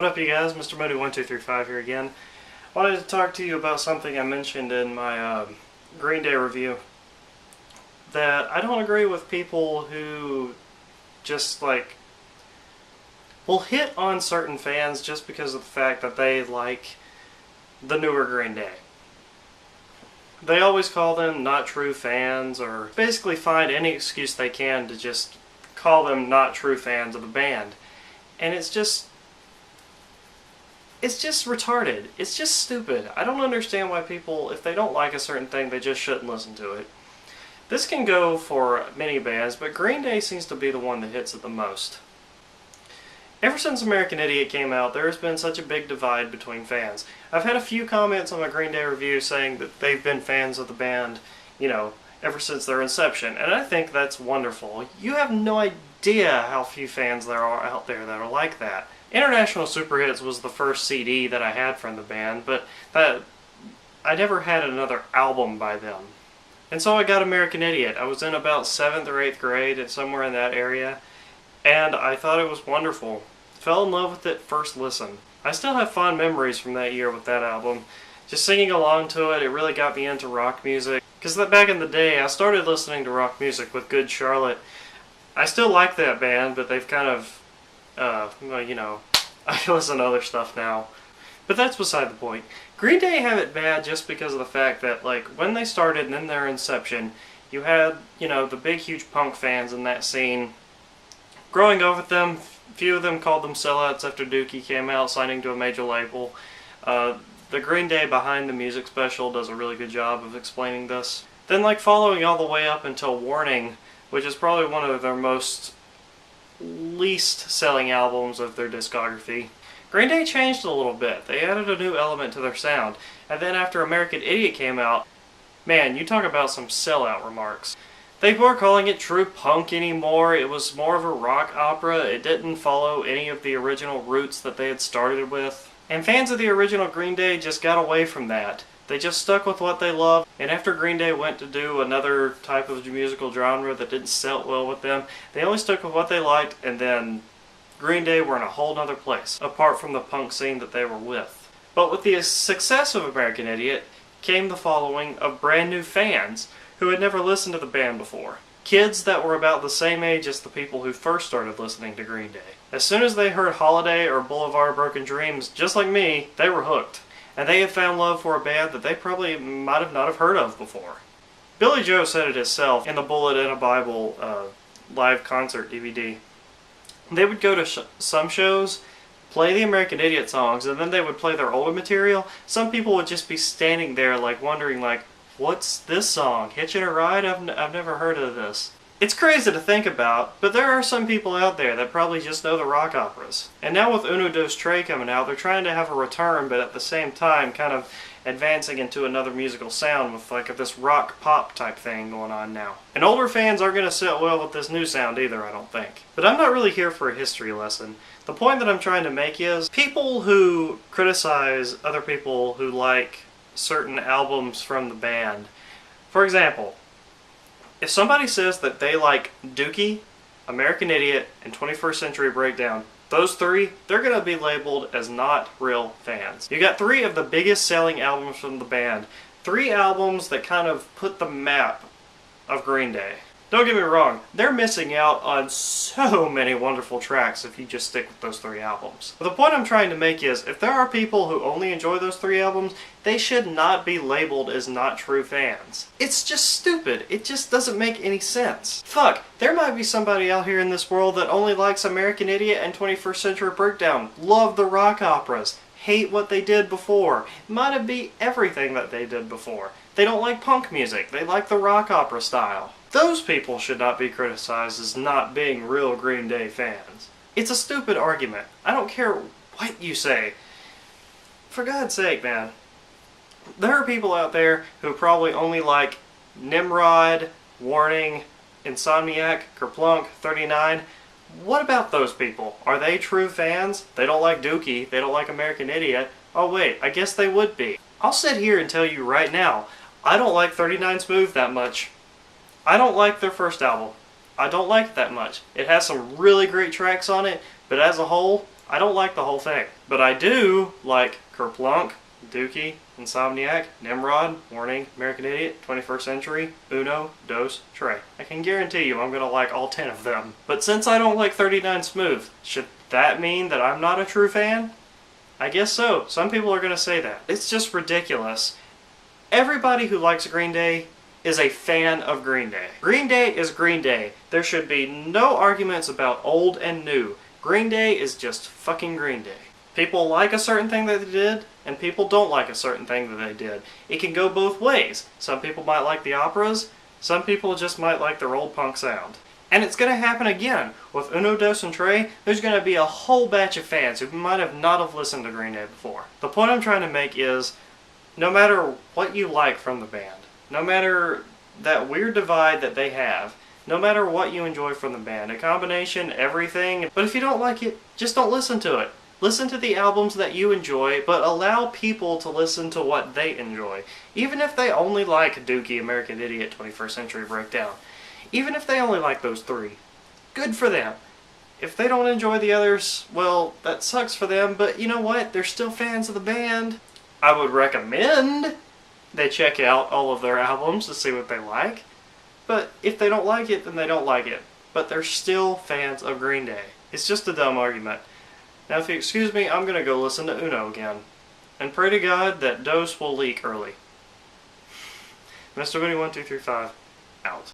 What up, you guys? Mr. Moody1235 here again. I wanted to talk to you about something I mentioned in my Green Day review. That I don't agree with people who just will hit on certain fans just because of the fact that they like the newer Green Day. They always call them not true fans, or basically find any excuse they can to just call them not true fans of the band. And it's just retarded. It's just stupid. I don't understand why people, if they don't like a certain thing, they just shouldn't listen to it. This can go for many bands, but Green Day seems to be the one that hits it the most. Ever since American Idiot came out, there has been such a big divide between fans. I've had a few comments on my Green Day review saying that they've been fans of the band, ever since their inception, and I think that's wonderful. You have no idea how few fans there are out there that are like that. International Superhits was the first CD that I had from the band, but I never had another album by them. And so I got American Idiot. I was in about 7th or 8th grade, and somewhere in that area, and I thought it was wonderful. Fell in love with it first listen. I still have fond memories from that year with that album. Just singing along to it, it really got me into rock music. Because back in the day, I started listening to rock music with Good Charlotte. I still like that band, but they've kind of I listen to other stuff now. But that's beside the point. Green Day have it bad just because of the fact that, when they started and in their inception, you had, the big, huge punk fans in that scene. Growing up with them, few of them called them sellouts after Dookie came out, signing to a major label. The Green Day Behind the Music special does a really good job of explaining this. Then, following all the way up until Warning, which is probably one of their most least selling albums of their discography, Green Day changed a little bit. They added a new element to their sound. And then after American Idiot came out, man, you talk about some sellout remarks. They weren't calling it true punk anymore. It was more of a rock opera. It didn't follow any of the original roots that they had started with. And fans of the original Green Day just got away from that. They just stuck with what they loved, and after Green Day went to do another type of musical genre that didn't sell well with them, they only stuck with what they liked, and then Green Day were in a whole nother place, apart from the punk scene that they were with. But with the success of American Idiot came the following of brand new fans who had never listened to the band before. Kids that were about the same age as the people who first started listening to Green Day. As soon as they heard Holiday or Boulevard of Broken Dreams, just like me, they were hooked. And they had found love for a band that they probably might have not have heard of before. Billy Joe said it himself in the Bullet in a Bible live concert DVD. They would go to some shows, play the American Idiot songs, and then they would play their older material. Some people would just be standing there wondering what's this song? Hitchin' a Ride? I've never heard of this. It's crazy to think about, but there are some people out there that probably just know the rock operas. And now with Uno Dos Tres coming out, they're trying to have a return, but at the same time kind of advancing into another musical sound with this rock pop type thing going on now. And older fans aren't going to sit well with this new sound either, I don't think. But I'm not really here for a history lesson. The point that I'm trying to make is, people who criticize other people who like certain albums from the band, for example, if somebody says that they like Dookie, American Idiot, and 21st Century Breakdown, those three, they're going to be labeled as not real fans. You got 3 of the biggest selling albums from the band. 3 albums that kind of put the map of Green Day. Don't get me wrong, they're missing out on so many wonderful tracks if you just stick with those 3 albums. But the point I'm trying to make is, if there are people who only enjoy those 3 albums, they should not be labeled as not true fans. It's just stupid. It just doesn't make any sense. Fuck, there might be somebody out here in this world that only likes American Idiot and 21st Century Breakdown, love the rock operas, hate what they did before, might be everything that they did before. They don't like punk music, they like the rock opera style. Those people should not be criticized as not being real Green Day fans. It's a stupid argument. I don't care what you say. For God's sake, man. There are people out there who probably only like Nimrod, Warning, Insomniac, Kerplunk, 39. What about those people? Are they true fans? They don't like Dookie, they don't like American Idiot. Oh wait, I guess they would be. I'll sit here and tell you right now, I don't like 39 Smooth that much. I don't like their first album. I don't like it that much. It has some really great tracks on it, but as a whole, I don't like the whole thing. But I do like Kerplunk, Dookie, Insomniac, Nimrod, Warning, American Idiot, 21st Century, Uno, Dos, Trey. I can guarantee you I'm going to like all 10 of them. But since I don't like 39 Smooth, should that mean that I'm not a true fan? I guess so. Some people are going to say that. It's just ridiculous. Everybody who likes Green Day is a fan of Green Day. Green Day is Green Day. There should be no arguments about old and new. Green Day is just fucking Green Day. People like a certain thing that they did, and people don't like a certain thing that they did. It can go both ways. Some people might like the operas, some people just might like their old punk sound. And it's going to happen again. With Uno, Dos, and Trey, there's going to be a whole batch of fans who might have not have listened to Green Day before. The point I'm trying to make is, no matter what you like from the band, no matter that weird divide that they have, no matter what you enjoy from the band, a combination, everything, but if you don't like it, just don't listen to it. Listen to the albums that you enjoy, but allow people to listen to what they enjoy. Even if they only like Dookie, American Idiot, 21st Century Breakdown. Even if they only like those three. Good for them. If they don't enjoy the others, well, that sucks for them, but you know what? They're still fans of the band. I would recommend they check out all of their albums to see what they like. But if they don't like it, then they don't like it. But they're still fans of Green Day. It's just a dumb argument. Now, if you excuse me, I'm going to go listen to Uno again. And pray to God that Dos will leak early. Mr. Winnie 1235, out.